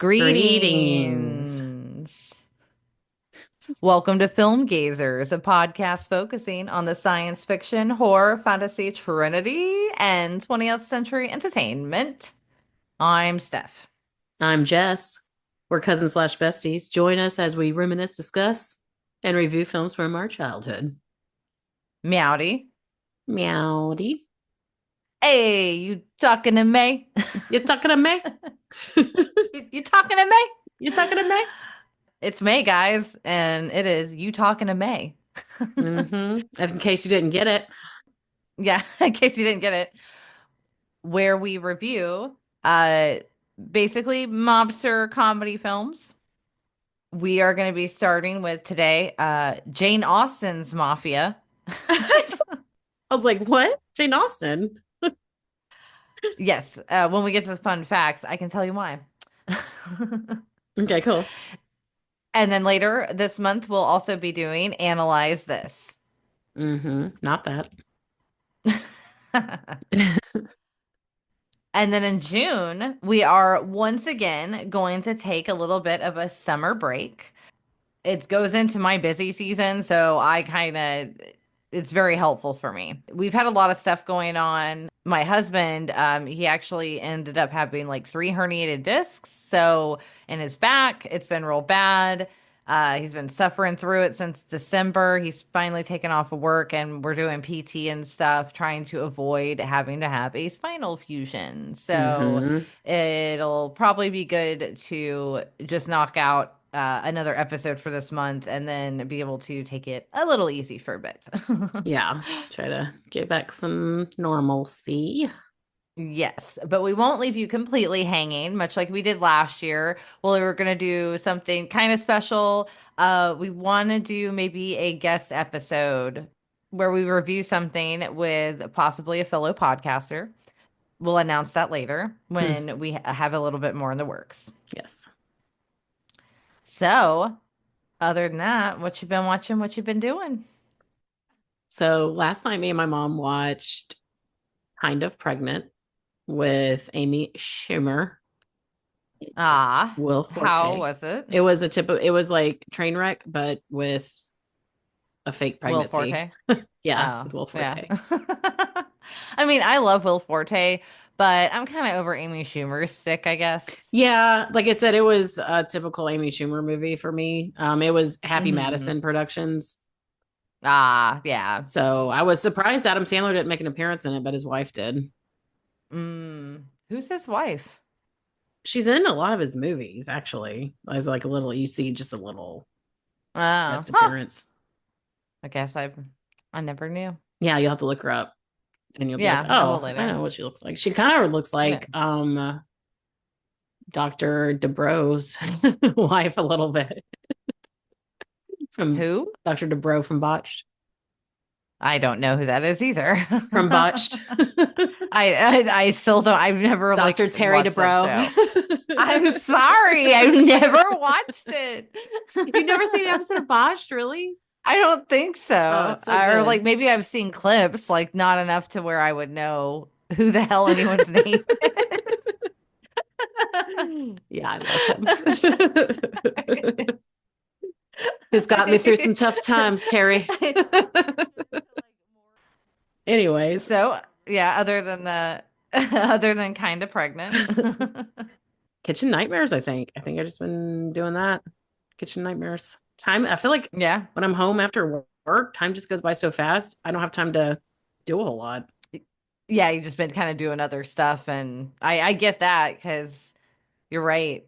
Greetings. Greetings. Welcome to Film Gazers, a podcast focusing on the science fiction, horror, fantasy trinity, and 20th century entertainment. I'm Steph. I'm Jess. We're cousins slash besties. Join us as we reminisce, discuss, and review films from our childhood. Meowdy. Meowdy. Hey, you talking to me? You talking to me? You talking to me? You talking to me? It's May, guys, and it is You Talking to May. In case you didn't get it. Yeah, in case you didn't get it, where we review uh basically mobster comedy films. We are going to be starting with today Jane Austen's Mafia. I was like, what? Jane Austen. Yes, when we get to the fun facts, I can tell you why. Okay, cool. And then later this month, we'll also be doing Analyze This. Not that. And then in June, we are once again going to take a little bit of a summer break. It goes into my busy season, so it's very helpful for me. We've had a lot of stuff going on. My husband, he actually ended up having like three herniated discs. So in his back, it's been real bad. He's been suffering through it since December. He's finally taken off of work and we're doing PT and stuff, trying to avoid having to have a spinal fusion. So hmm it'll probably be good to just knock out another episode for this month and then be able to take it a little easy for a bit. Yeah. Try to get back some normalcy. Yes, but we won't leave you completely hanging, much like we did last year. Well, we were going to do something kind of special. We want to do maybe a guest episode where we review something with possibly a fellow podcaster. We'll announce that later Hmm. when we have a little bit more in the works. Yes. So, other than that, what you been watching? What you been doing? So last night, me and my mom watched Kind of Pregnant with Amy Schumer, Ah, Will how Forte. was it? It was like Trainwreck, but with a fake Will pregnancy. Forte? Yeah, Oh, with Will yeah. Forte. I mean, I love Will Forte, but I'm kind of over Amy Schumer's stick, I guess. Yeah, like I said, it was a typical Amy Schumer movie for me. It was Happy Hmm. Madison Productions. Ah, yeah. So I was surprised Adam Sandler didn't make an appearance in it, but his wife did. Who's his wife? She's in a lot of his movies, actually. As like a little, you see just a little Oh, guest huh. appearance. I guess I never knew. Yeah, you'll have to look her up and you'll be like, Yeah, I will oh, I later. know what she looks like. She kind of looks Yeah. like Dr. DeBro's wife a little bit from Who? Dr. DeBro from Botched. I don't know who that is either. From Botched. I still don't. I've never Dr. like Terry watched that DeBro. show. I'm sorry. I've never watched it. You've never seen an episode of Botched, really? I don't think Oh, so. it's so Or like good. maybe I've seen clips, like not enough to where I would know who the hell anyone's name Yeah, I love him. is. He's got me through some tough times, Terry. Anyways, So, yeah, other than the other than kind of pregnant. Kitchen Nightmares, I think. I think I just been doing that. Kitchen Nightmares. Time, I feel like Yeah. when I'm home after work, time just goes by so fast. I don't have time to do a whole lot. Yeah, you just been kind of doing other stuff and I get that because you're right.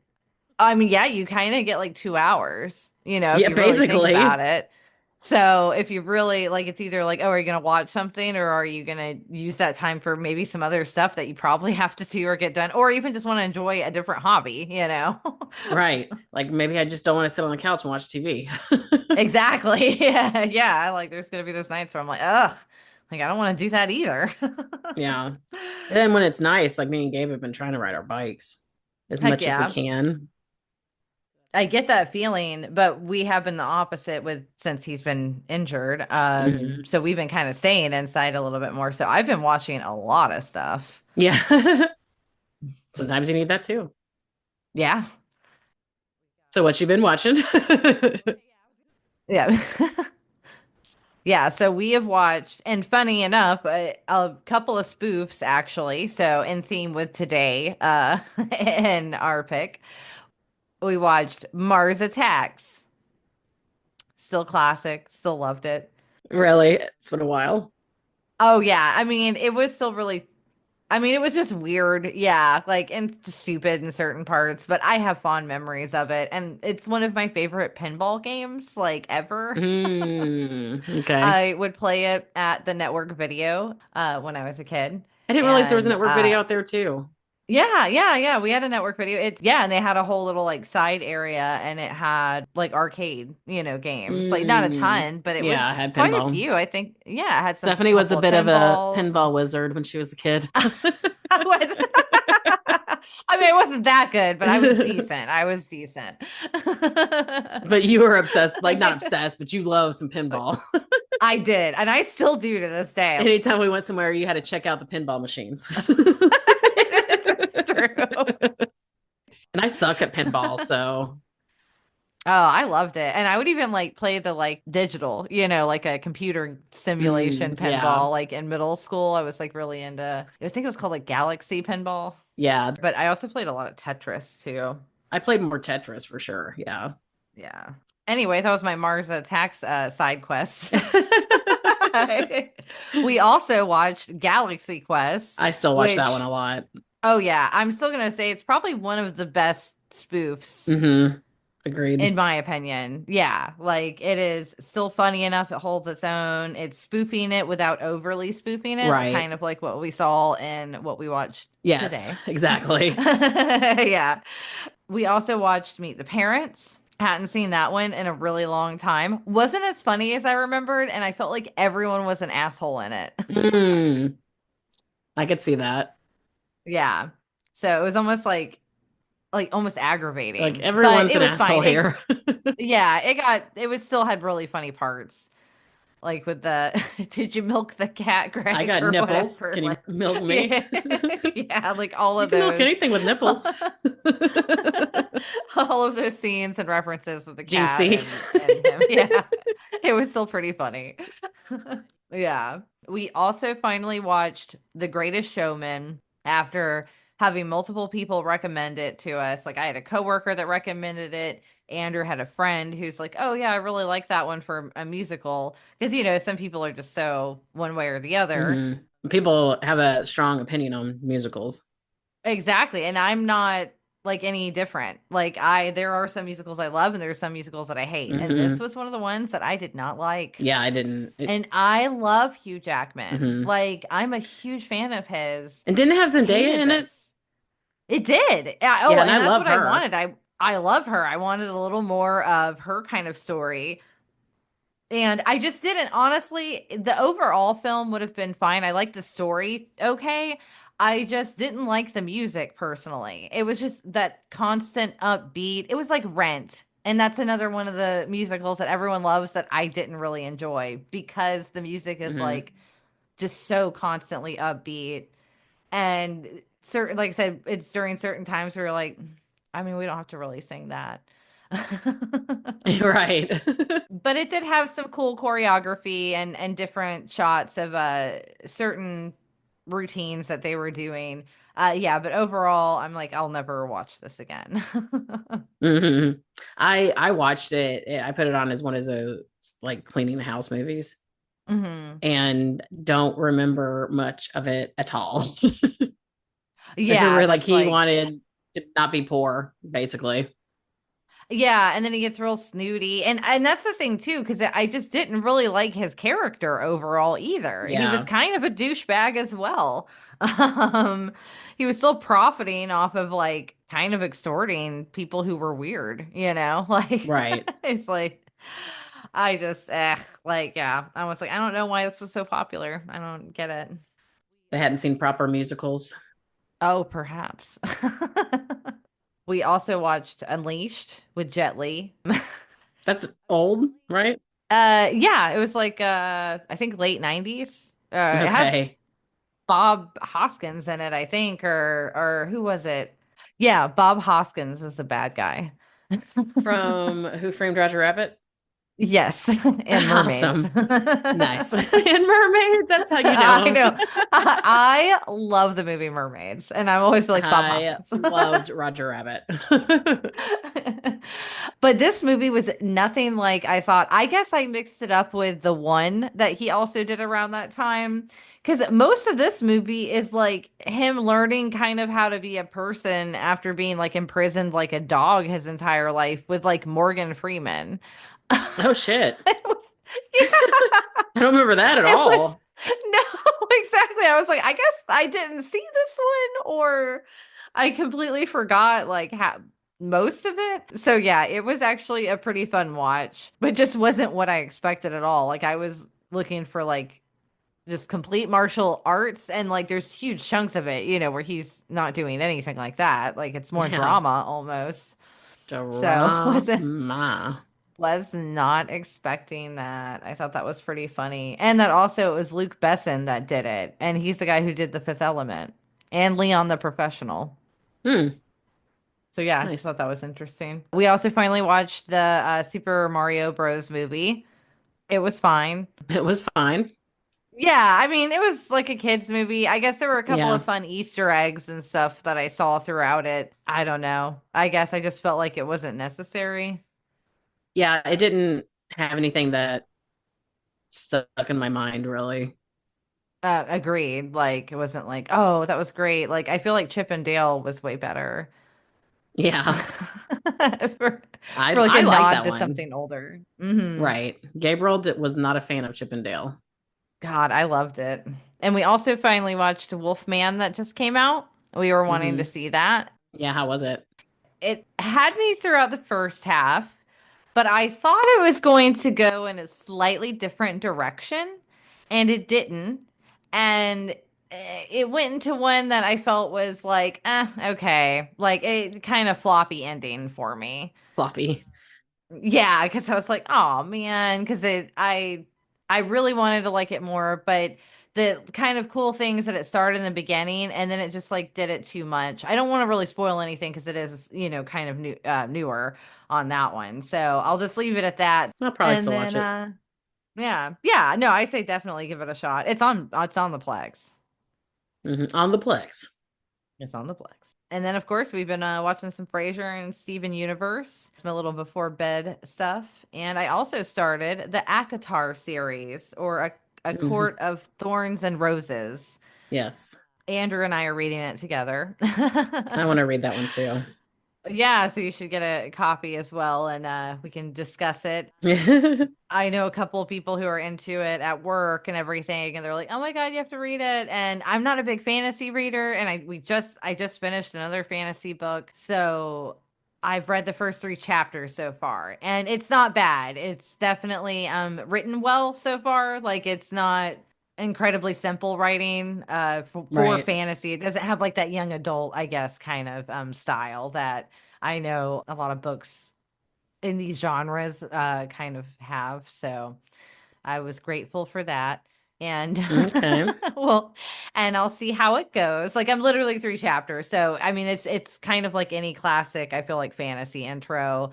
I mean, yeah, you kind of get like 2 hours, if Yeah, you really think basically. about it. So if you really like, it's either like, oh, are you going to watch something or are you going to use that time for maybe some other stuff that you probably have to do or get done, or even just want to enjoy a different hobby? Right. Like maybe I just don't want to sit on the couch and watch TV. Exactly. Yeah. Yeah. Like there's going to be those nights where I'm like, ugh, like I don't want to do that either. Yeah. And then when it's nice, like me and Gabe have been trying to ride our bikes as Heck much as we yeah. can. I get that feeling, but we have been the opposite with since he's been injured. Mhm. So we've been kind of staying inside a little bit more. So I've been watching a lot of stuff. Yeah. Sometimes you need that too. Yeah. So what you been watching? Yeah. Yeah, so we have watched, and funny enough, a couple of spoofs actually. So in theme with today, in our pick, we watched Mars Attacks. Still classic, still loved it. Really? It's been a while. Oh yeah, I mean, it was still really, I mean, it was just weird, yeah, like and stupid in certain parts, but I have fond memories of it, and it's one of my favorite pinball games, like ever. Okay. I would play it at the network video when I was a kid. I didn't realize there was a And network video out there too. yeah. We had a network video. It's yeah, and they had a whole little like side area and it had like arcade, games. Like not a Mm, ton, but it yeah, was I had quite a pinball. few. I think yeah, it had some Stephanie was a couple of bit of a pinballs and pinball wizard when she was a kid. I was I mean, it wasn't that good, but I was decent. I was decent. But you were obsessed, like not obsessed, but you love some pinball. I did, and I still do to this day. Anytime we went somewhere, you had to check out the pinball machines. It's true. And I suck at pinball, so Oh, I loved it. And I would even like play the like digital, like a computer simulation yeah. pinball like in middle school. I was like really into I think it was called like Galaxy Pinball. Yeah. But I also played a lot of Tetris too. I played more Tetris for sure. Yeah. Yeah. Anyway, that was my Mars Attacks side quest. We also watched Galaxy Quest, I still watch that one which a lot. oh yeah, I'm still gonna say it's probably one of the best spoofs Hmm. Agreed. in my opinion. Yeah, like it is still funny enough. It holds its own. It's spoofing it without overly spoofing it, Right. kind of like what we saw and what we watched Yes, today. exactly. Yeah. We also watched Meet the Parents. Hadn't seen that one in a really long time. Wasn't as funny as I remembered, and I felt like everyone was an asshole in it. Mm, I could see that. Yeah. So it was almost like almost Like aggravating, but everyone's it an was asshole fine. here. Yeah, it was still had really funny parts. Like with the did you milk the cat, I Greg, got or nipples. whatever? Can you Like milk me? yeah. Yeah, like all You of can milk those anything with nipples. all of those scenes and references with the cat Jinxie. and him. Yeah. It was still pretty funny. Yeah. We also finally watched The Greatest Showman after having multiple people recommend it to us. Like I had a coworker that recommended it. Andrew had a friend who's like, "Oh yeah, I really like that one for a musical." Because some people are just so one way or the other. Hmm. People have a strong opinion on musicals. Exactly. And I'm not like any different. Like there are some musicals I love and there are some musicals that I hate. And this Hmm. was one of the ones that I did not like. Yeah, I didn't. And I love Hugh Jackman. Mhm. Like I'm a huge fan of his. And didn't it have Zendaya Hated in it? this. It did. Oh, Yeah, and I and that's love what I her. wanted. I love her. I wanted a little more of her kind of story. And I just didn't. Honestly, the overall film would have been fine. I like the story, okay. I just didn't like the music personally. It was just that constant upbeat. It was like Rent. And that's another one of the musicals that everyone loves that I didn't really enjoy because the music is Hmm. like just so constantly upbeat. And certain, like I said, it's during certain times where you're like, I mean, we don't have to really sing that. Right. But it did have some cool choreography and different shots of certain routines that they were doing. Yeah, but overall, I'm like, I'll never watch this again. Hmm. I watched it. I put it on as one of those like cleaning the house movies Hmm. and don't remember much of it at all. I just Yeah, remember like that's he like wanted to not be poor, basically. yeah, and then he gets real snooty, and that's the thing too, because I just didn't really like his character overall either. He was Yeah. kind of a douchebag as well. Um, he was still profiting off of like kind of extorting people who were weird, like Right. it's like I just like yeah, I was like I don't know why this was so popular. I don't get it. They hadn't seen proper musicals. Oh, perhaps. We also watched Unleashed with Jet Li. That's old, right? Yeah, it was like I think late 90s. It has Okay. Bob Hoskins in it, I think, or who was it? Yeah, Bob Hoskins is the bad guy. From Who Framed Roger Rabbit? Yes, and mermaids. Awesome. Nice. And mermaids, that's how you I know know. them. I love the movie Mermaids, and I always feel like Bob I Hoskins. loved Roger Rabbit. But this movie was nothing like I thought. I guess I mixed it up with the one that he also did around that time. Because most of this movie is like him learning kind of how to be a person after being like imprisoned like a dog his entire life with like Morgan Freeman. Oh shit. It was, I yeah, don't remember that at it was all. no, exactly. I was like, I guess I didn't see this one, or I completely forgot like most of it. So yeah, it was actually a pretty fun watch, but just wasn't what I expected at all. Like I was looking for like just complete martial arts and like there's huge chunks of it, where he's not doing anything like that. Like it's more Yeah. drama almost. So Drama. was not expecting that. I thought that was pretty funny. And that also it was Luke Besson that did it. And he's the guy who did The Fifth Element and Leon the Professional. Hmm. So yeah, I Nice. thought that was interesting. We also finally watched the Super Mario Bros. Movie. It was fine. It was fine. Yeah, I mean, it was like a kid's movie. I guess there were a couple Yeah. of fun Easter eggs and stuff that I saw throughout it. I don't know. I guess I just felt like it wasn't necessary. Yeah, it didn't have anything that stuck in my mind really. Agreed. Like it wasn't like, oh, that was great. Like I feel like Chip and Dale was way better. Yeah. for, I for like a I like nod that to one. something older. Right. Gabriel was not a fan of Chip and Dale. God, I loved it. And we also finally watched Wolfman that just came out. We were wanting to Hmm. see that. Yeah, how was it? It had me throughout the first half, but I thought it was going to go in a slightly different direction, and it didn't. And it went into one that I felt was like, okay, like it kind of floppy ending for me. Floppy. Yeah, because I was like, oh man, because I really wanted to like it more, but the kind of cool things that it started in the beginning, and then it just like did it too much. I don't want to really spoil anything because it is, kind of newer on that one. So I'll just leave it at that. I'll probably And still watch then it. yeah, no, I say definitely give it a shot. It's on the Plex. On the Plex. It's on the Plex. And then, of course, we've been watching some Frasier and Steven Universe. It's my little before bed stuff. And I also started the ACOTAR series, or a Hmm. Court of Thorns and Roses. Yes. Andrew and I are reading it together. I want to read that one too. Yeah, so you should get a copy as well, and we can discuss it. I know a couple of people who are into it at work and everything, and they're like, "Oh my God, you have to read it." And I'm not a big fantasy reader, and I just finished another fantasy book, so I've read the first three chapters so far, and it's not bad. It's definitely written well so far. Like it's not incredibly simple writing for Right. fantasy. It doesn't have like that young adult, I guess, kind of style that I know a lot of books in these genres kind of have. So I was grateful for that. And Okay. well, and I'll see how it goes. Like I'm literally three chapters. So I mean it's kind of like any classic, I feel like fantasy intro.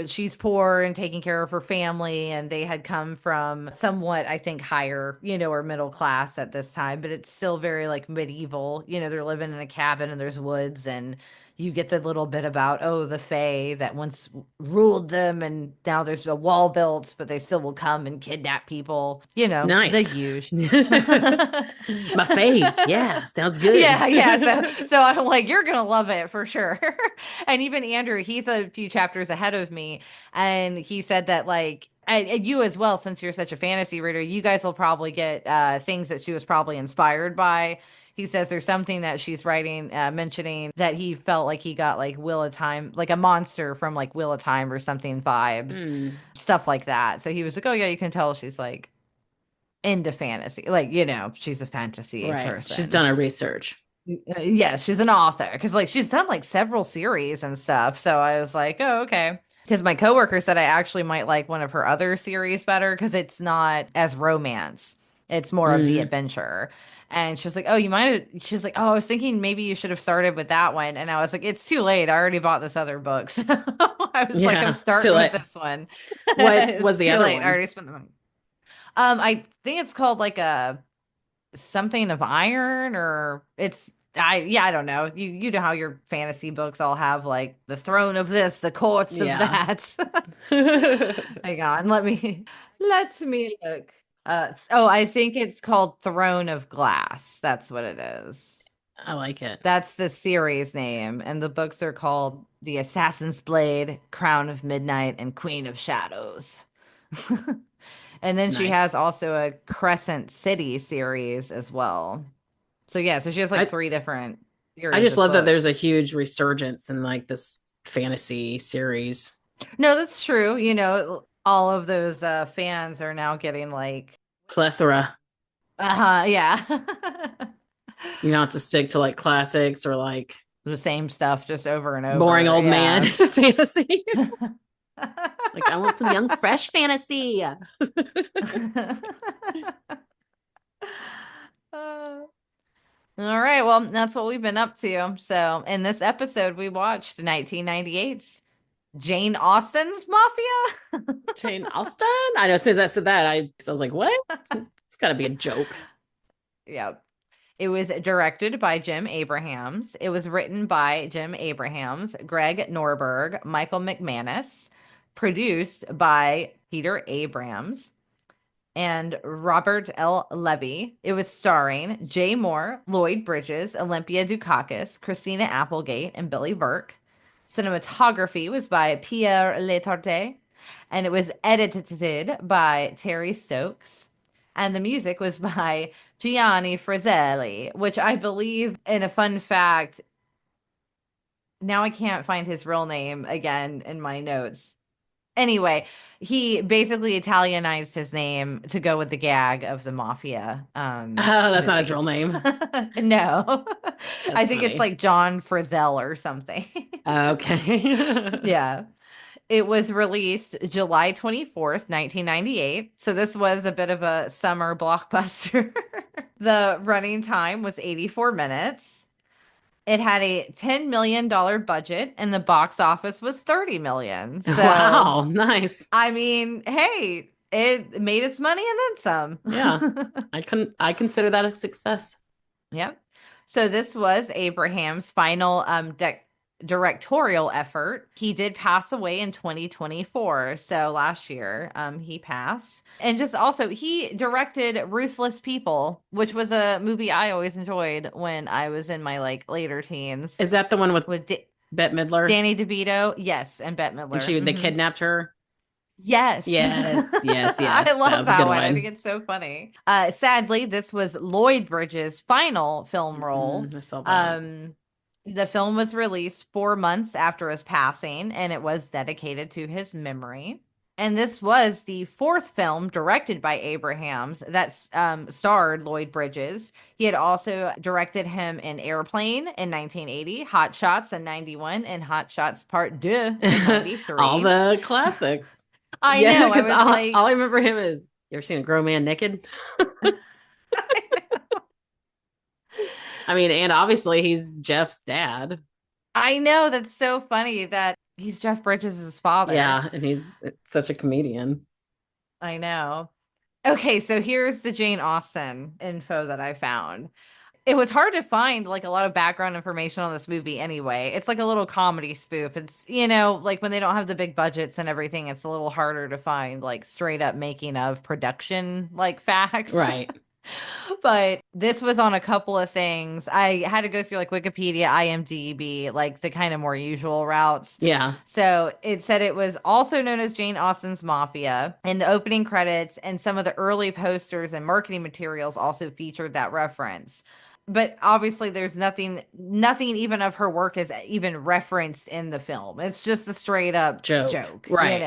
She's poor and taking care of her family, and they had come from somewhat, I think, higher, or middle class at this time, but it's still very like medieval. They're living in a cabin and there's woods, and you get the little bit about, oh, the Fae that once ruled them, and now there's a wall built, but they still will come and kidnap people. The Nice. huge. My fave. Yeah, sounds good. Yeah, yeah. So I'm like, you're gonna love it for sure. And even Andrew, he's a few chapters ahead of me, and he said that like and you as well, since you're such a fantasy reader, you guys will probably get things that she was probably inspired by. He says there's something that she's writing, mentioning that he felt like he got like Wheel of Time, like a monster from like Wheel of Time or something vibes, Hmm. stuff like that. So he was like, oh yeah, you can tell she's like into fantasy, like she's a fantasy Right. She's person. done her research. Yes, she's an author because like she's done like several series and stuff. So I was like, oh, okay. Because my coworker said I actually might like one of her other series better because it's not as romance. It's more of the Mm. adventure. And she was like, "Oh, you might have," she was like, "Oh, I was thinking maybe you should have started with that one." And I was like, "It's too late. I already bought this other book." So I was like, "I'm Yeah, it's too starting with late. this one." What was It's the too other late. I one? already spent the money. I think it's called like a something of iron, or it's I don't know. You know how your fantasy books all have like the throne of this, the courts of Yeah. that. I Hang on, let me look. Oh, I think it's called Throne of Glass. That's what it is. like it. That's the series name, and the books are called The Assassin's Blade, Crown of Midnight, and Queen of Shadows. And then she has Nice. also a Crescent City series as well. So yeah, so she has like I three different I series just of love that books. there's a huge resurgence in like this fantasy series. No, that's true. All of those fans are now getting like, Plethora. yeah. You don't have to stick to like classics or like The same stuff just over and boring over. old man Yeah. fantasy. Like I want some young, fresh fantasy. All right, well, that's what we've been up to. So, in this episode, we watched 1998's Jane Austen's Mafia. Jane Austen. I know. As soon as I said that, I was like, "What? It's got to be a joke." Yep. It was directed by Jim Abrahams. It was written by Jim Abrahams, Greg Norberg, Michael McManus, produced by Peter Abrams and Robert L. Levy. It was starring Jay Mohr, Lloyd Bridges, Olympia Dukakis, Christina Applegate, and Billy Burke. Cinematography was by Pierre Letarte, and it was edited by Terry Stokes. And the music was by Gianni Frizzelli, which I believe, in a fun fact, now I can't find his real name again in my notes. Anyway, he basically Italianized his name to go with the gag of the mafia. Oh, that's not his real name. No, I That's think it's funny. like John Frizzell or something. Okay. Yeah. It was released July 24th, 1998. So this was a bit of a summer blockbuster. The running time was 84 minutes. It had a $10 million budget and the box office was 30 million. So, Wow, nice. I mean, hey, it made its money and then Yeah. some. I consider that a success. Yep. So this was Abraham's final directorial effort. He did pass away in 2024. So last year, he passed. And just also, he directed Ruthless People, which was a movie I always enjoyed when I was in my like later teens Is that the one with with Bette Midler? Danny DeVito. Yes, and Bette And Midler. they Hmm. kidnapped her? Yes. Yes, yes, I yes. That love was a that good one. I think one. it's so funny. Sadly, this was Lloyd Bridges' final film role. I saw that. Um, the film was released 4 months after his passing, and it was dedicated to his memory. And this was the fourth film directed by Abrahams that starred Lloyd Bridges. He had also directed him in Airplane in 1980, Hot Shots in 91, and Hot Shots Part Deux in All 93. the classics. I Yeah, know. I because was all like, I remember him is you ever seen a grown man naked? I mean, and obviously he's Jeff's dad. I know that's so funny that he's Jeff Bridges' father. Yeah, and he's such a comedian. I know. Okay, so here's the Jane Austen info that I found. It was hard to find like a lot of background information on this movie anyway. It's like a little comedy spoof. It's like when they don't have the big budgets and everything, it's a little harder to find like straight up making of production like facts. Right. But this was on a couple of things. I had to go through like Wikipedia, IMDb, like the kind of more usual routes. Yeah. So it said it was also known as Jane Austen's Mafia. And the opening credits and some of the early posters and marketing materials also featured that reference. But obviously there's nothing even of her work is even referenced in the film. It's just a straight up Joke. joke. Right.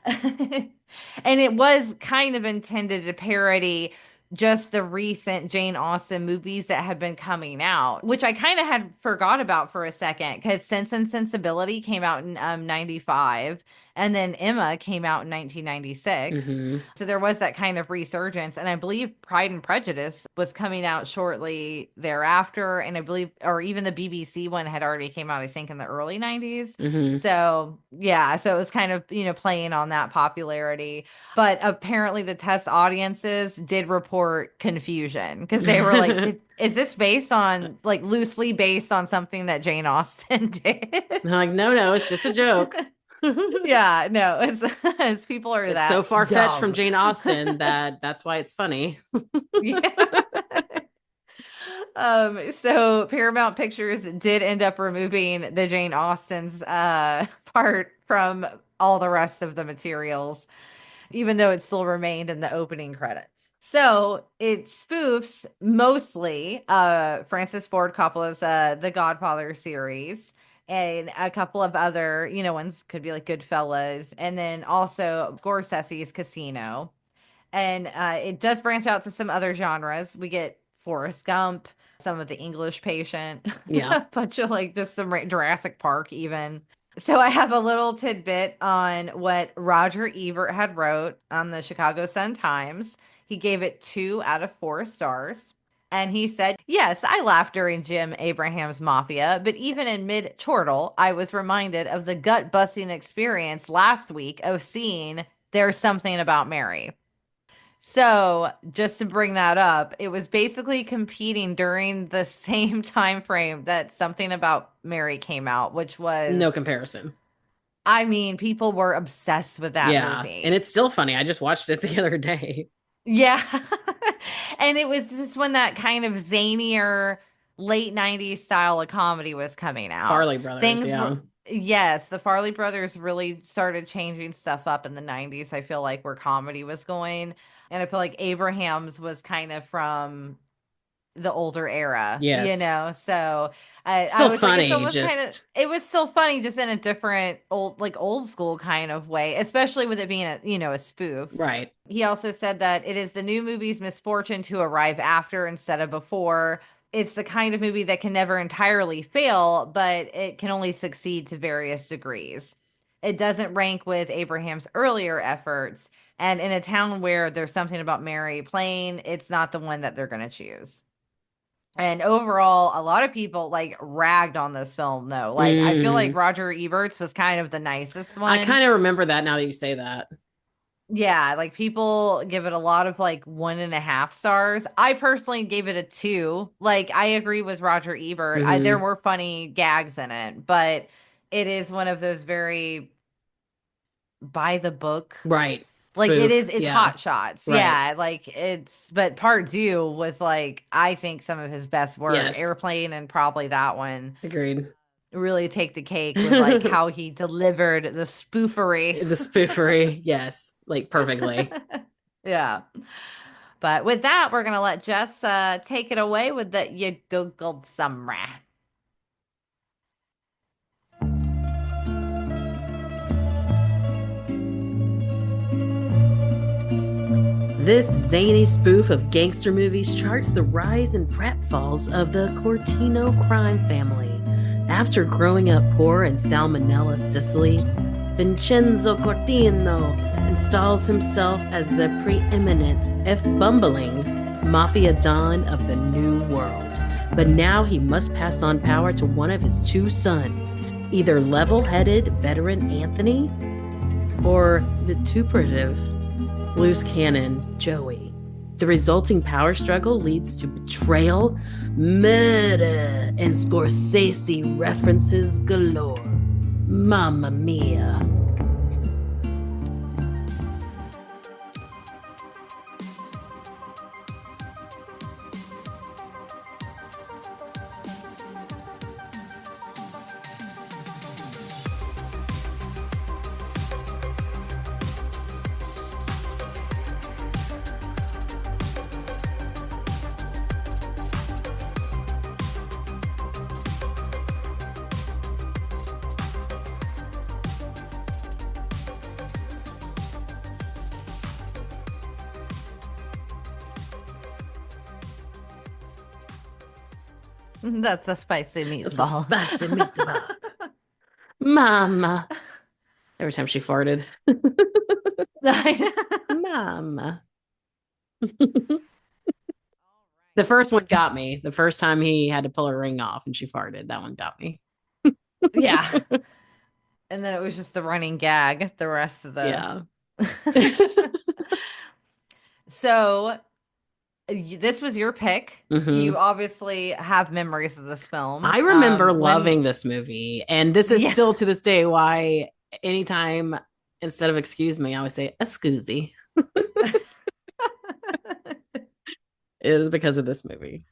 And it was kind of intended to parody just the recent Jane Austen movies that have been coming out, which I kind of had forgot about for a second because Sense and Sensibility came out in 95 and then Emma came out in 1996. Hmm. So there was that kind of resurgence. And I believe Pride and Prejudice was coming out shortly thereafter. And I believe, or even the BBC one had already came out, I think, in the early 90s. Hmm. So yeah, so it was kind of, playing on that popularity. But apparently, the test audiences did report confusion because they were like, is this based on, like, loosely based on something that Jane Austen did? Like, no, it's just a joke. Yeah, no, it's people are It's so that far-fetched from dumb. Jane Austen that that's why it's funny. Yeah. So Paramount Pictures did end up removing the Jane Austen's part from all the rest of the materials, even though it still remained in the opening credits. So it spoofs mostly Francis Ford Coppola's The Godfather series and a couple of other, ones could be like Goodfellas, and then also Scorsese's Casino. And it does branch out to some other genres. We get Forrest Gump, some of the English Patient, Yeah. a bunch of like just some Jurassic Park even. So I have a little tidbit on what Roger Ebert had wrote on the Chicago Sun-Times. He gave it 2 out of 4 stars. And he said, yes, I laughed during Jim Abraham's Mafia, but even in mid chortle, I was reminded of the gut busting experience last week of seeing There's Something About Mary. So, just to bring that up, it was basically competing during the same time frame that Something About Mary came out, which No was, comparison. I mean, people were obsessed with that Yeah. And movie. it's still funny. I just watched it the other day. Yeah. And it was just when that kind of zanier late 90s style of comedy was coming out. Farley Brothers, Things yeah. were, yes, the Farley brothers really started changing stuff up in the 90s. I feel like where comedy was going. And I feel like Abraham's was kind of from the older era, Yes. So I Still was like, it's funny, almost kind of, just it was still funny, just in a different old school kind of way, especially with it being a spoof. right. He also said that it is the new movie's misfortune to arrive after instead of before. It's the kind of movie that can never entirely fail, but it can only succeed to various degrees. It doesn't rank with Abraham's earlier efforts, and in a town where There's Something About Mary playing, it's not the one that they're going to choose. And overall, a lot of people like ragged on this film, though. Like, I feel like Mm. Roger Ebert's was kind of the nicest I one. kind of remember that now that you say that. Yeah, like people give it a lot of like 1.5 stars. I personally gave it a 2. Like, I agree with Roger Ebert. There Hmm. were funny gags in it, but it is one of those very by the book. Right. Like Spoof. it's Yeah. Hot Shots. Right. Yeah, like but Part Deaux was like, I think some of his best work. Yes. Airplane and probably that one Agreed. really take the cake with like The how he delivered the spoofery. spoofery. Yes. Like perfectly. Yeah. But with that, we're gonna let Jess take it away with the You Googled Summary. This zany spoof of gangster movies charts the rise and pratfalls of the Cortino crime family. After growing up poor in Salmonella, Sicily, Vincenzo Cortino installs himself as the preeminent, if bumbling, mafia don of the New World. But now he must pass on power to one of his 2 sons, either level-headed veteran Anthony or vituperative loose cannon Joey. The resulting power struggle leads to betrayal, murder, and Scorsese references galore. Mamma mia. That's a spicy That's a meatball. spicy meatball. Mama. Every time she farted. Mama. The first one got me. The first time he had to pull her ring off and she farted, that one got me. Yeah. And then it was just the running gag the rest of the. Yeah. So this was your pick. Hmm. You obviously have memories of this film. I remember When loving this movie. And this is yeah. still to this day why anytime instead of excuse me, I always say excusey. It is because of this movie.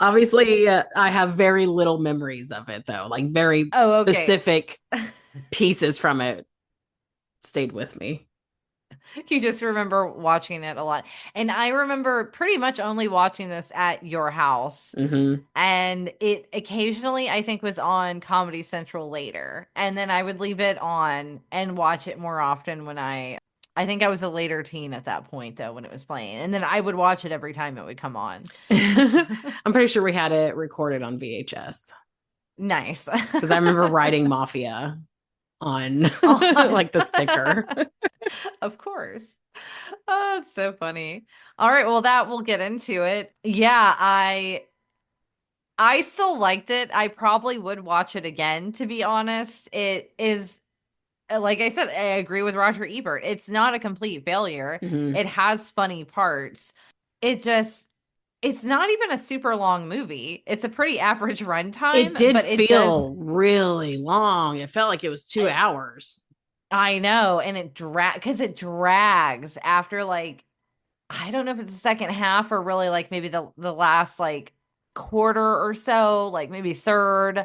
Obviously, I have very little memories of it, though. Like very Oh, okay. specific pieces from it stayed with me. You just remember watching it a lot. And I remember pretty much only watching this at your house. Hmm. And it occasionally, I think, was on Comedy Central later. And then I would leave it on and watch it more often when I think I was a later teen at that point, though, when it was playing. And then I would watch it every time it would come on. I'm pretty sure we had it recorded on VHS Nice. because I remember writing Mafia on On. like the sticker. Of course. Oh, it's so funny. All right, well, that we'll get into it. Yeah, I still liked it. I probably would watch it again, to be honest. It is, like I said, I agree with Roger Ebert. It's not a complete failure. Hmm. It has funny parts. It just, it's not even a super long movie. It's a pretty average It runtime, did but it does. feel really long. It felt like it was 2 hours. I know, and because it drags after like I don't know if it's the second half or really like maybe the last like quarter or so, like maybe third,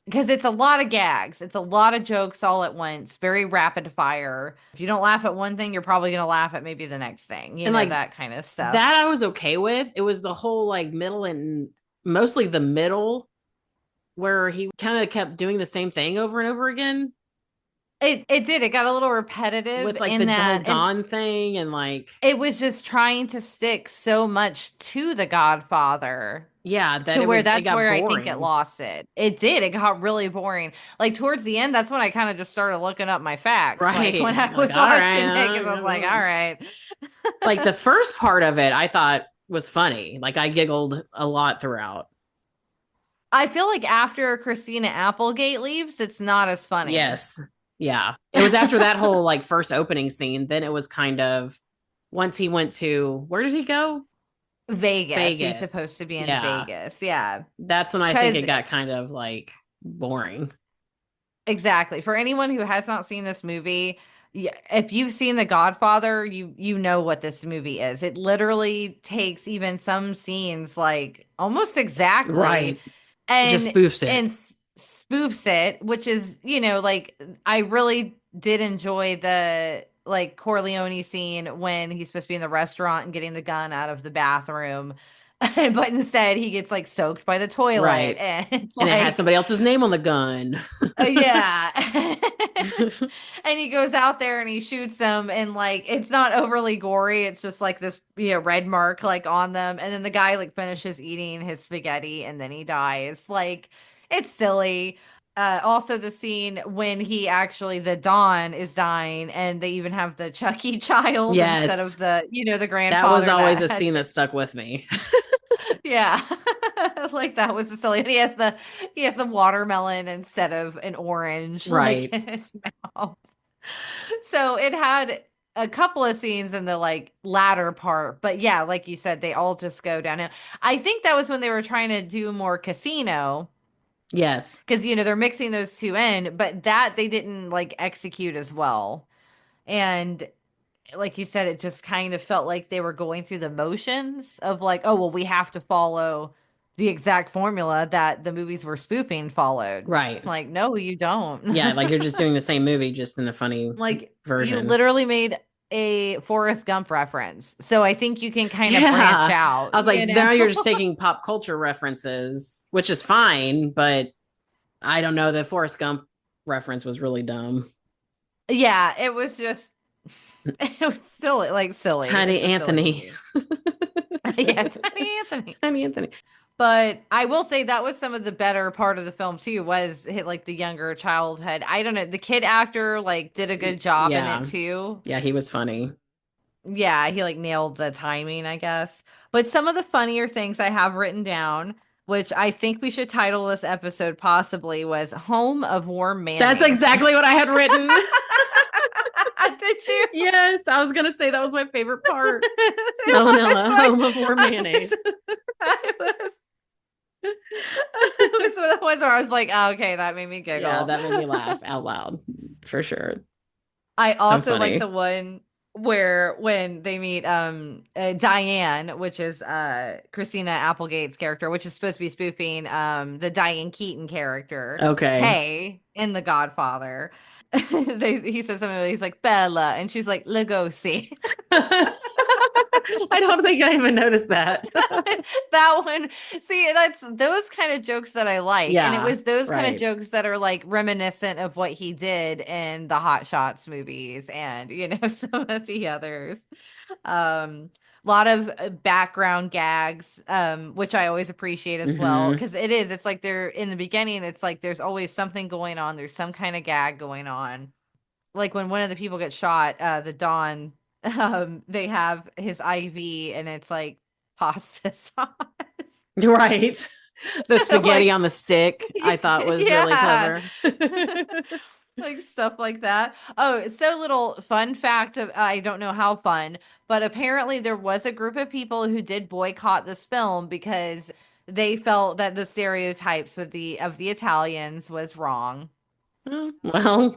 because it's a lot of gags. It's a lot of jokes all at once, very rapid fire. If you don't laugh at one thing, you're probably going to laugh at maybe the next thing, And like that kind of stuff. that I was okay with. It was the whole like middle and mostly the middle where he kind of kept doing the same thing over and over again It did. It got a little repetitive with like in the whole that, and Dawn thing and like it was just trying to stick so much to The Godfather yeah, that to it where was it that's got where I think it boring. lost it. It did. It got really boring. Like towards the end, that's when I kind of just started looking up my facts. Like when Right. I Like, was all watching it, because I was like, all right. right. Like the first part of it I thought was funny. Like I giggled a lot throughout. I feel like after Christina Applegate leaves, it's not as funny. Yes. Yeah. It was after that whole like first opening scene, then it was kind of once he went to where did he go? Vegas. He's Vegas. supposed to be in Yeah. Vegas. Yeah. That's when I think Because it got kind of like boring. exactly. For anyone who has not seen this movie, if you've seen The Godfather, you know what this movie is. It literally takes even some scenes like almost exactly Right. Just and spoofs it. and spoofs it, which is, like I really did enjoy the like Corleone scene when he's supposed to be in the restaurant and getting the gun out of the bathroom. But instead he gets like soaked by the toilet Right. and it's And it has like somebody else's name on the gun. yeah. And he goes out there and he shoots them and like it's not overly gory. It's just like this red mark like on them. And then the guy like finishes eating his spaghetti and then he dies. Like it's silly. Also the scene when he actually the Don is dying and they even have the Chucky child instead Yes. of the That was grandfather always that a had scene that stuck with me. yeah. Like that was the silly. And he has the watermelon instead of an orange like Right. in his mouth. So it had a couple of scenes in the like latter part, but yeah, like you said, they all just go downhill. I think that was when they were trying to do more casino Yes. because they're mixing those two in, but that they didn't like execute as well. And like you said, it just kind of felt like they were going through the motions of like, oh, well, we have to follow the exact formula that the movies we're spoofing followed. Right. Like, no, you don't. Yeah, like you're just doing the same movie just in a funny Like, you version. literally made a Forrest Gump reference. So I think you can kind of branch Yeah. out, I was like, now you're just taking pop culture references, which is fine, but I don't know. The Forrest Gump reference was really dumb. Yeah, it was just It was silly, like silly. Tiny It's a silly Anthony. movie. Yeah, Tiny Anthony. Tiny Anthony. But I will say that was some of the better part of the film too, was hit like the younger childhood. I don't know, the kid actor like did a good job in it Yeah. too. Yeah, he was funny. Yeah, he like nailed the timing, I guess. But some of the funnier things I have written down, which I think we should title this episode possibly, was Home of Warm That's Mayonnaise. exactly what I had written. Did you? Yes, I was gonna say that was my favorite part. Salmonella, home of warm mayonnaise. I was, it was one of the ones where I was like, oh, okay, that made me Yeah, giggle. that made me laugh out loud for sure. I So also like the funny. one where when they meet Diane, which is Christina Applegate's character, which is supposed to be spoofing the Diane Keaton character, Okay. Kay in The Godfather. He says something, he's like Bella, and she's like Lugosi. I don't think I even noticed that. That one, see, that's those kind of jokes that I like. And it Yeah, was those kind of right. jokes that are like reminiscent of what he did in the Hot Shots movies and, some of the others. A lot of background gags, which I always appreciate as well. Hmm. Because it's like they're in the beginning, it's like there's always something going on, there's some kind of gag going on. Like when one of the people gets shot, the Don, they have his IV and it's like pasta sauce. Right. The spaghetti Like, on the stick, I thought was really yeah. clever. Like stuff like that. Oh, so little fun fact of I don't know how fun, but apparently there was a group of people who did boycott this film because they felt that the stereotypes of the Italians was wrong. Oh, well,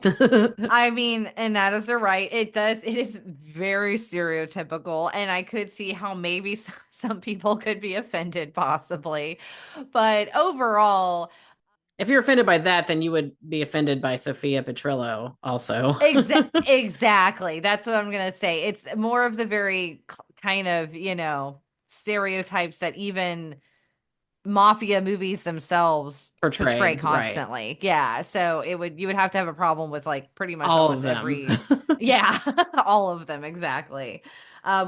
I mean, and that is the right. It is very stereotypical, and I could see how maybe some people could be offended, possibly. But overall, if you're offended by that, then you would be offended by Sophia Petrillo also. exactly. That's what I'm gonna say. It's more of the very kind of, stereotypes that even mafia movies themselves portray Portray, right. constantly. Yeah. So you would have to have a problem with like pretty much All of almost them. every, yeah, all of them exactly.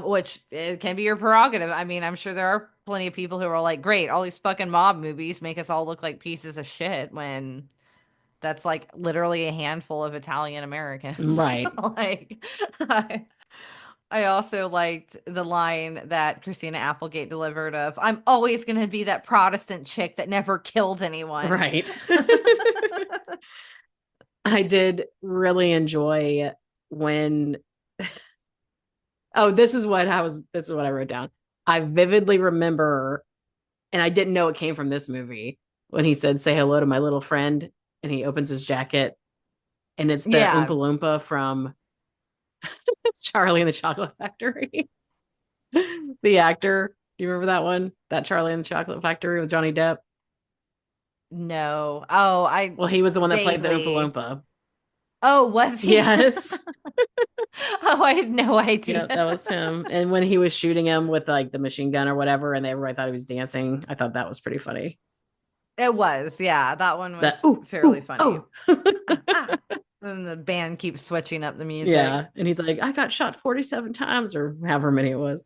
Which it can be your prerogative. I mean, I'm sure there are plenty of people who are like, great, all these fucking mob movies make us all look like pieces of shit when that's like literally a handful of Italian Americans. Right. Like, I also liked the line that Christina Applegate delivered of, I'm always going to be that Protestant chick that never killed anyone. Right. I did really enjoy when oh, this is what I wrote down. I vividly remember, and I didn't know it came from this movie, when he said, say hello to my little friend, and he opens his jacket, and it's the Oompa Yeah. Loompa from Charlie and the Chocolate Factory. The actor. Do you remember that one? That Charlie and the Chocolate Factory with Johnny Depp? No. Oh, I Well, he was the one that played the Oompa vaguely. Loompa. Oh, was he? Yes. Oh, I had no Yeah, idea. that was him. And when he was shooting him with like the machine gun or whatever, and everybody thought he was dancing, I thought that was pretty funny. It was. Yeah, that one That was ooh, fairly ooh, funny. oh. Ah. And the band keeps switching up the music. Yeah. And he's like, I got shot 47 times or however many it was.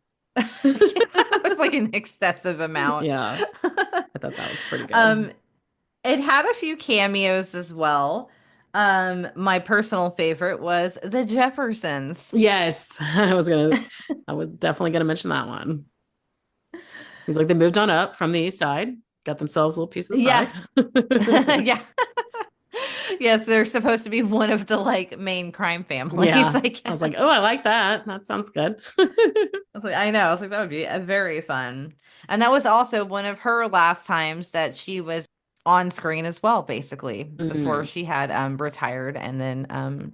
It was like an excessive amount. Yeah. I thought that was pretty good. Um, it had a few cameos as well. My personal favorite was the Jeffersons. Yes. I was definitely gonna mention that one. He's like, they moved on up from the east side, got themselves a little piece of the Yeah. pie. Yeah. Yes, they're supposed to be one of the like main crime families, Yeah. I I was guess. like, oh, I like that. That sounds good. I was like, I know. I was like, that would be a very fun. And that was also one of her last times that she was on screen as well, basically, before Mm, she had retired and then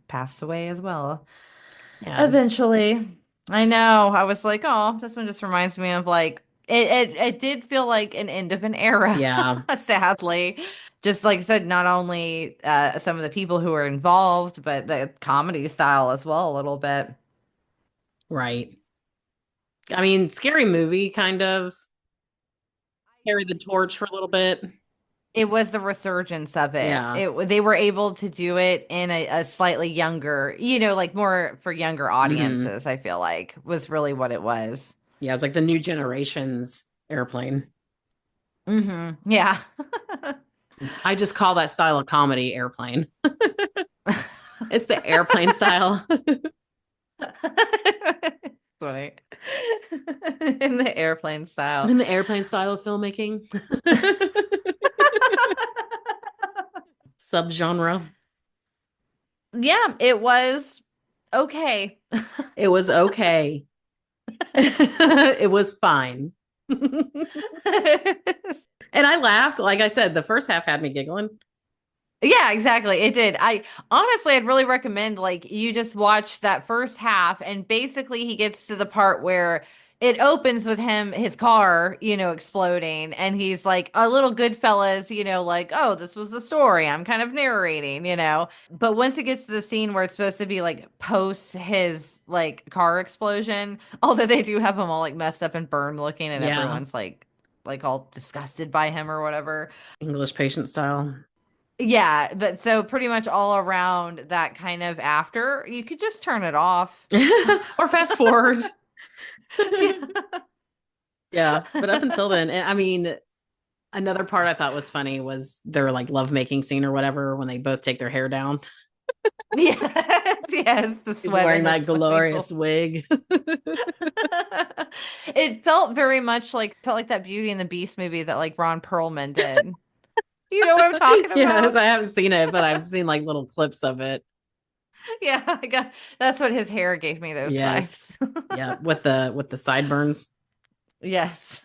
passed away as well. sad. Eventually. I know. I was like, oh, this one just reminds me of like it did feel like an end of an era, Yeah, sadly. Just like I said, not only some of the people who were involved, but the comedy style as well, a little bit. right. I mean, scary movie kind of carried the torch for a little bit. it was the resurgence of it. Yeah. They were able to do it in a slightly younger, like more for younger Hmm. audiences, I feel like was really what it was. Yeah, it's like the new generation's Airplane. Yeah. I just call that style of comedy Airplane. It's the Airplane style. Funny. In the airplane style. In the Airplane style of filmmaking. Subgenre. Yeah, it was okay. It was okay. It was fine. And I laughed. Like I said, the first half had me giggling. Yeah, exactly. It did. I honestly, I'd really recommend like you just watch that first half and basically he gets to the part where it opens with him, his car, exploding and he's like a little Goodfellas, like, oh, this was the story. I'm kind of narrating. But once it gets to the scene where it's supposed to be like post his like car explosion, although they do have him all like messed up and burned looking and Yeah. everyone's like all disgusted by him or whatever. English patient style. Yeah, but so pretty much all around that kind of after, you could just turn it off. Or fast forward. Yeah. Yeah. But up until then, I mean, another part I thought was funny was their like lovemaking scene or whatever when they both take their hair down. Yes, yes, the He's sweat wearing and the that glorious swivel. wig. It felt very much like that Beauty and the Beast movie that like Ron Perlman did. You know what I'm talking Yes, about? I haven't seen it, but I've seen like little clips of it. Yeah, that's what his hair gave me those Yes. vibes. Yeah, with the sideburns. Yes.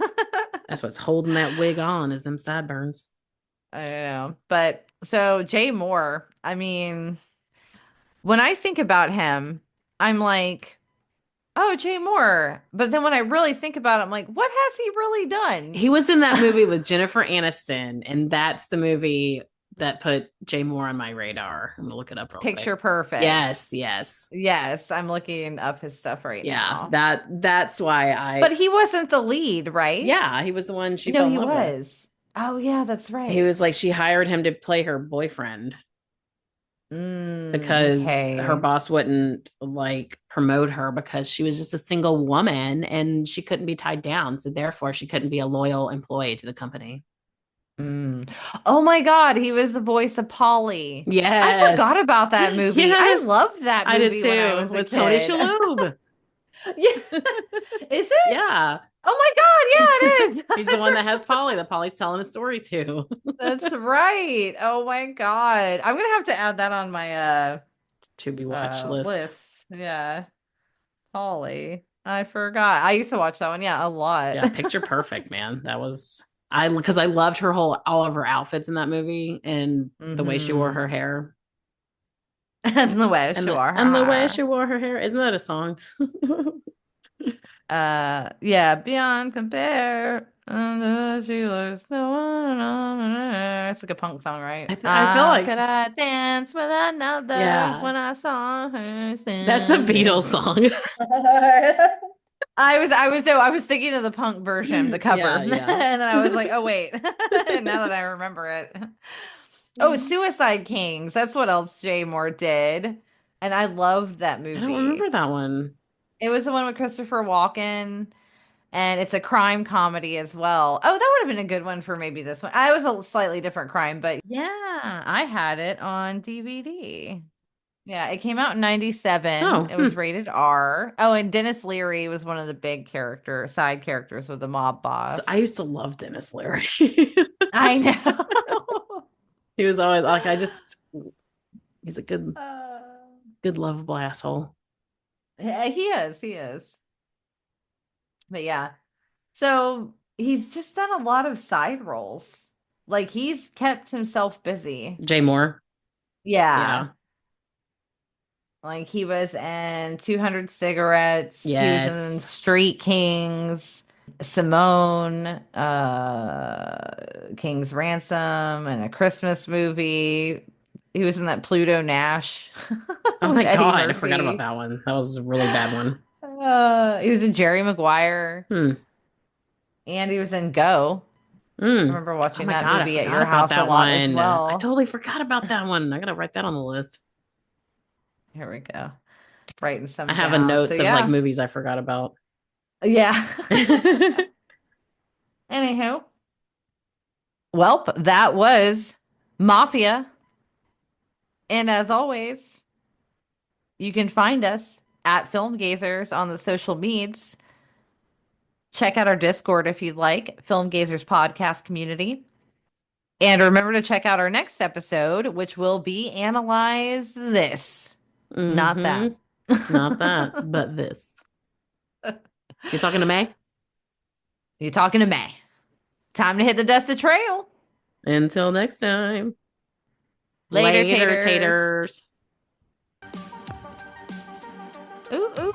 That's what's holding that wig on is them sideburns. I don't know. But so Jay Mohr, I mean, when I think about him, I'm like, oh, Jay Mohr. But then when I really think about it, I'm like, what has he really done? He was in that movie with Jennifer Aniston, and that's the movie that put Jay Mohr on my radar. I'm gonna look it up real quick. Picture perfect. Yes, yes. Yes, I'm looking up his stuff right Yeah, now. that's why But he wasn't the lead, right? yeah, he was the one she No, fell in he love with. was. Oh, yeah, that's He right. was like she hired him to play her boyfriend because her Okay. boss wouldn't like promote her because she was just a single woman and she couldn't be tied down. So therefore she couldn't be a loyal employee to the company. Mm. Oh my God, he was the voice of Polly. I forgot Yes. about that movie. I Yes. loved that I did movie when I too was a with Tony kid. Shalhoub. Yeah. Is it? Yeah. Oh my God, yeah, it is. He's the one that has Polly that Polly's telling a story to. That's right. Oh my God. I'm gonna have to add that on my To be watch list. list. Yeah. Polly. I forgot. I used to watch that one, yeah, a lot. Yeah, picture perfect, man. That was I because I loved her whole all of her outfits in that movie and the way she wore Hmm. her hair. And the way she wore her And the way she hair. wore her hair. Isn't that a song? Yeah, beyond compare. And she looks no one on her. It's like a punk song, right? I feel like Could I dance with another yeah, when I saw her that's a Beatles standing? song. I was thinking of the punk version, the cover. Yeah, And yeah. then I was like, oh wait. Now that I remember it. Oh, Suicide Kings. That's what else Jay Moore did. And I loved that I don't remember movie. that one. It was the one with Christopher Walken, and it's a crime comedy as well. Oh, that would have been a good one for maybe this one. I was a slightly different crime, but yeah, I had it on DVD. Yeah, it came out in 97. Oh, It was rated R. Oh, and Dennis Leary was one of the big side characters with the mob So I boss. used to love Dennis Leary. I know. He was always like, he's a good, Uh, good love asshole. yeah, he is. But yeah. So he's just done a lot of side roles. Like he's kept himself busy. Jay Mohr. Yeah. Yeah. Like he was in 200 Cigarettes. He was in Yes. Street Kings, Simone, King's Ransom, and a Christmas movie. He was in that Pluto Nash Oh with my Eddie God. I forgot about Murphy. that one. That was a really bad one. He was in Jerry Maguire, Hmm. and he was in Go. I Mm. remember Oh watching my that God, I movie at forgot your about house a that lot as one. I well. totally forgot about that one. I gotta write that on the list. Here we go. Writing I some have a down. So notes of like yeah. movies I forgot about. Yeah. Anywho, welp, that was Mafia. And as always, you can find us at Film Gazers on the social medias. Check out our Discord if you'd like, Film Gazers podcast community. And remember to check out our next episode, which will be Analyze This. Not Mm-hmm. that. Not that, but this. You talking to May? You talking to May? Time to hit the dusted trail. Until next time. Later, Later, taters. taters. Ooh, ooh.